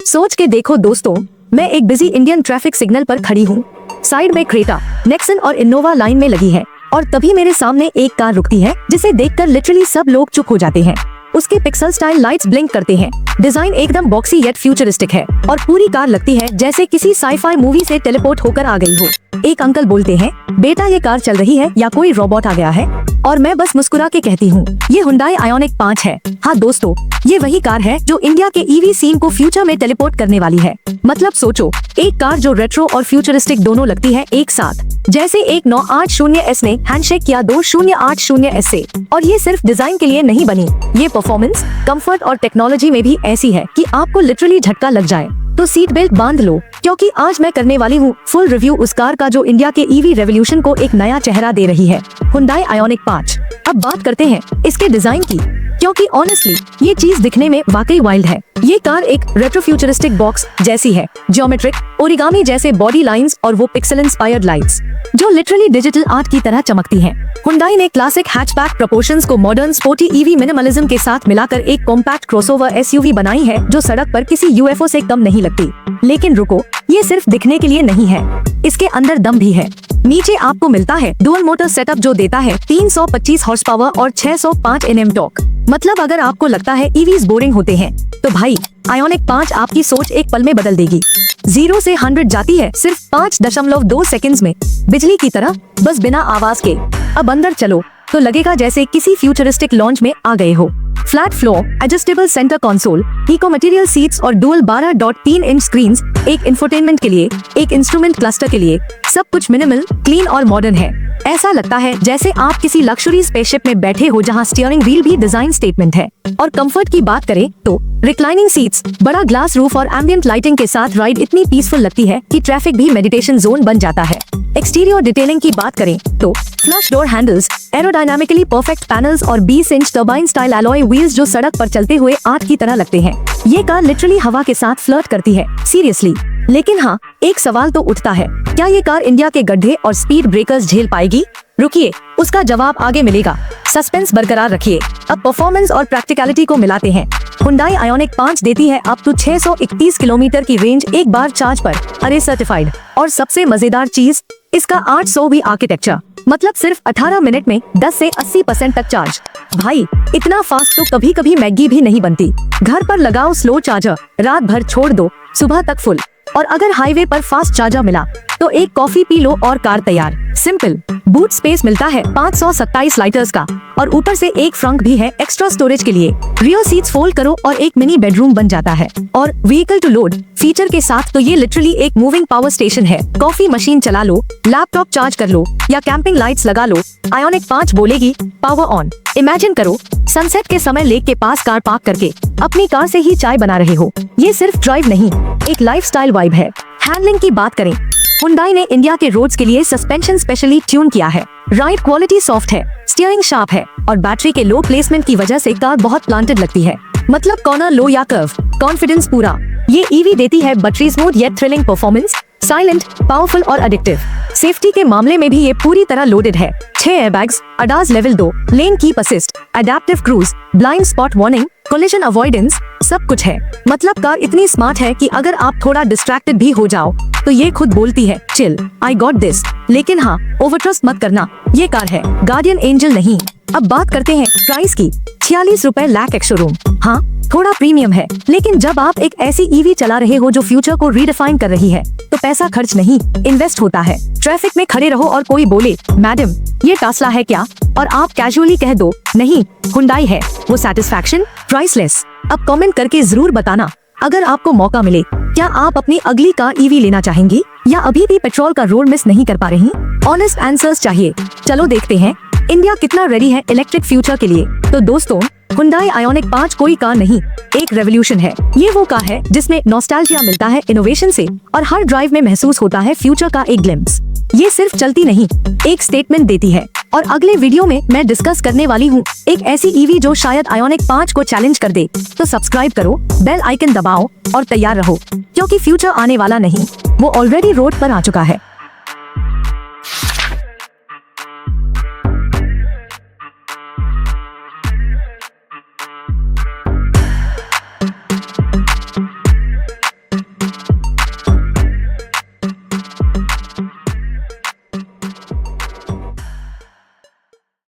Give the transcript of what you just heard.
सोच के देखो दोस्तों, मैं एक बिजी इंडियन ट्रैफिक सिग्नल पर खड़ी हूँ। साइड में क्रेटा, नेक्सन और इनोवा लाइन में लगी है और तभी मेरे सामने एक कार रुकती है जिसे देखकर लिटरली सब लोग चुप हो जाते हैं। उसके पिक्सल स्टाइल लाइट्स ब्लिंक करते हैं, डिजाइन एकदम बॉक्सी येट फ्यूचरिस्टिक है और पूरी कार लगती है जैसे किसी साईफाई मूवी से टेलीपोर्ट होकर आ गई हो। एक अंकल बोलते हैं, बेटा ये कार चल रही है या कोई रोबोट आ गया है? और मैं बस मुस्कुरा के कहती हूँ, ये हुंडई आयोनिक 5 है। हाँ दोस्तों, ये वही कार है जो इंडिया के ईवी सीन को फ्यूचर में टेलीपोर्ट करने वाली है। मतलब सोचो, एक कार जो रेट्रो और फ्यूचरिस्टिक दोनों लगती है एक साथ, जैसे एक 980S ने हैंडशेक किया 2080S से। और ये सिर्फ डिजाइन के लिए नहीं बनी, ये परफॉर्मेंस, कंफर्ट और टेक्नोलॉजी में भी ऐसी है कि आपको लिटरली झटका लग जाए। तो सीट बेल्ट बांध लो, क्योंकि आज मैं करने वाली हूँ फुल रिव्यू उस कार का जो इंडिया के ईवी रेवोल्यूशन को एक नया चेहरा दे रही है, हुंडई आयोनिक 5। अब बात करते हैं इसके डिजाइन की, क्योंकि ऑनेस्टली ये चीज दिखने में वाकई वाइल्ड है। ये कार एक रेट्रो फ्यूचरिस्टिक बॉक्स जैसी है, ज्योमेट्रिक, ओरिगामी जैसे बॉडी लाइंस और वो पिक्सल इंस्पायर्ड लाइट्स जो लिटरली डिजिटल आर्ट की तरह चमकती हैं। हुंडई ने क्लासिक हैचबैक प्रोपोर्शंस को मॉडर्न स्पोर्टी ईवी मिनिमलिज्म के साथ मिलाकर एक कॉम्पैक्ट क्रॉसओवर एसयूवी बनाई है जो सड़क पर किसी यूएफओ से कम नहीं लगती। लेकिन रुको, ये सिर्फ दिखने के लिए नहीं है, इसके अंदर दम भी है। नीचे आपको मिलता है डुअल मोटर सेटअप जो देता है 325 हॉर्स पावर और 605 Nm टॉर्क। मतलब अगर आपको लगता है ईवीज बोरिंग होते हैं, तो भाई आयोनिक 5 आपकी सोच एक पल में बदल देगी। 0 से 100 जाती है सिर्फ 5.2 सेकंड्स में, बिजली की तरह, बस बिना आवाज के। अब अंदर चलो तो लगेगा जैसे किसी फ्यूचरिस्टिक लॉन्च में आ गए हो। Flat floor, adjustable centre console, eco material seats और डुअल 12.3 इंच स्क्रीन्स, एक इंफोटेनमेंट के लिए, एक इंस्ट्रूमेंट क्लस्टर के लिए, सब कुछ मिनिमल, क्लीन और मॉडर्न है। ऐसा लगता है जैसे आप किसी लग्जरी स्पेसशिप में बैठे हो जहां स्टीयरिंग व्हील भी डिजाइन स्टेटमेंट है। और कंफर्ट की बात करें तो रिक्लाइनिंग सीट्स, बड़ा ग्लास रूफ और एम्बिएंट लाइटिंग के साथ राइड इतनी पीसफुल लगती है कि ट्रैफिक भी मेडिटेशन जोन बन जाता है। एक्सटीरियर डिटेलिंग की बात करें तो flush door handles, aerodynamically perfect panels और 20 inch turbine style alloy wheels जो सड़क पर चलते हुए आर्ट की तरह लगते हैं। ये कार लिटरली हवा के साथ फ्लर्ट करती है, सीरियसली। लेकिन हाँ, एक सवाल तो उठता है, क्या ये कार इंडिया के गड्ढे और स्पीड ब्रेकर्स झेल पाएगी? रुकिए, उसका जवाब आगे मिलेगा। सस्पेंस बरकरार रखिए। अब परफॉर्मेंस और प्रैक्टिकलिटी को मिलाते हैं। हुंडई आयोनिक 5 देती है अप टू 631 किलोमीटर की रेंज एक बार चार्ज पर, अरे सर्टिफाइड। और सबसे मजेदार चीज, इसका 800 भी आर्किटेक्चर, मतलब सिर्फ 18 मिनट में 10 से 80% तक चार्ज। भाई इतना फास्ट तो कभी कभी मैगी भी नहीं बनती। घर पर लगाओ स्लो चार्जर, रात भर छोड़ दो, सुबह तक फुल। और अगर हाईवे पर फास्ट चार्जर मिला तो एक कॉफी पी लो और कार तैयार। सिंपल। बूट स्पेस मिलता है 527 लीटर्स का और ऊपर से एक फ्रंक भी है एक्स्ट्रा स्टोरेज के लिए। रियर सीट्स फोल्ड करो और एक मिनी बेडरूम बन जाता है। और व्हीकल टू लोड फीचर के साथ तो ये लिटरली एक मूविंग पावर स्टेशन है। कॉफी मशीन चला लो, लैपटॉप चार्ज कर लो या कैंपिंग लाइट्स लगा लो, आयोनिक 5 बोलेगी पावर ऑन। इमेजिन करो, सनसेट के समय लेक के पास कार पार्क करके अपनी कार से ही चाय बना रहे हो। ये सिर्फ ड्राइव नहीं, एक लाइफस्टाइल वाइब है। हैंडलिंग की बात करें, हुंडई ने इंडिया के रोड्स के लिए सस्पेंशन स्पेशली ट्यून किया है। राइड क्वालिटी सॉफ्ट है, स्टीयरिंग शार्प है और बैटरी के लो प्लेसमेंट की वजह से कार बहुत प्लांटेड लगती है। मतलब कॉर्नर लो या कर्व, कॉन्फिडेंस पूरा। ये ईवी देती है buttery smooth yet thrilling performance, silent, powerful और एडिक्टिव। सेफ्टी के मामले में भी ये पूरी तरह लोडेड है। 6 airbags, ADAS level 2, lane keep assist, adaptive cruise, blind spot warning, collision avoidance, सब कुछ है। मतलब कार इतनी स्मार्ट है कि अगर आप थोड़ा डिस्ट्रैक्टेड भी हो जाओ तो ये खुद बोलती है, चिल, आई गॉट दिस। लेकिन हाँ, ओवरट्रस्ट मत करना, ये कार है, गार्डियन एंजल नहीं। अब बात करते हैं प्राइस की। 46 रुपए लाख एक्स-शोरूम। हाँ, थोड़ा प्रीमियम है, लेकिन जब आप एक ऐसी ईवी चला रहे हो जो फ्यूचर को रीडिफाइन कर रही है, तो पैसा खर्च नहीं, इन्वेस्ट होता है। ट्रैफिक में खड़े रहो और कोई बोले, मैडम ये टेस्ला है क्या, और आप कैजुअली कह दो, नहीं हुंडई है, वो सेटिस्फैक्शन प्राइसलेस। अब कमेंट करके जरूर बताना, अगर आपको मौका मिले, क्या आप अपनी अगली कार ईवी लेना चाहेंगी या अभी भी पेट्रोल का रोड मिस नहीं कर पा रही? ऑनेस्ट आंसर्स चाहिए। चलो देखते हैं इंडिया कितना रेडी है इलेक्ट्रिक फ्यूचर के लिए। तो दोस्तों, हुंडई आयोनिक 5 कोई कार नहीं, एक रेवोल्यूशन है। ये वो कार है जिसमें नॉस्टैल्जिया मिलता है इनोवेशन से और हर ड्राइव में महसूस होता है फ्यूचर का एक ग्लिम्प्स। ये सिर्फ चलती नहीं, एक स्टेटमेंट देती है। और अगले वीडियो में मैं डिस्कस करने वाली हूँ एक ऐसी ईवी जो शायद आयोनिक 5 को चैलेंज कर दे। तो सब्सक्राइब करो, बेल आइकन दबाओ और तैयार रहो, क्योंकि फ्यूचर आने वाला नहीं, वो ऑलरेडी रोड पर आ चुका है।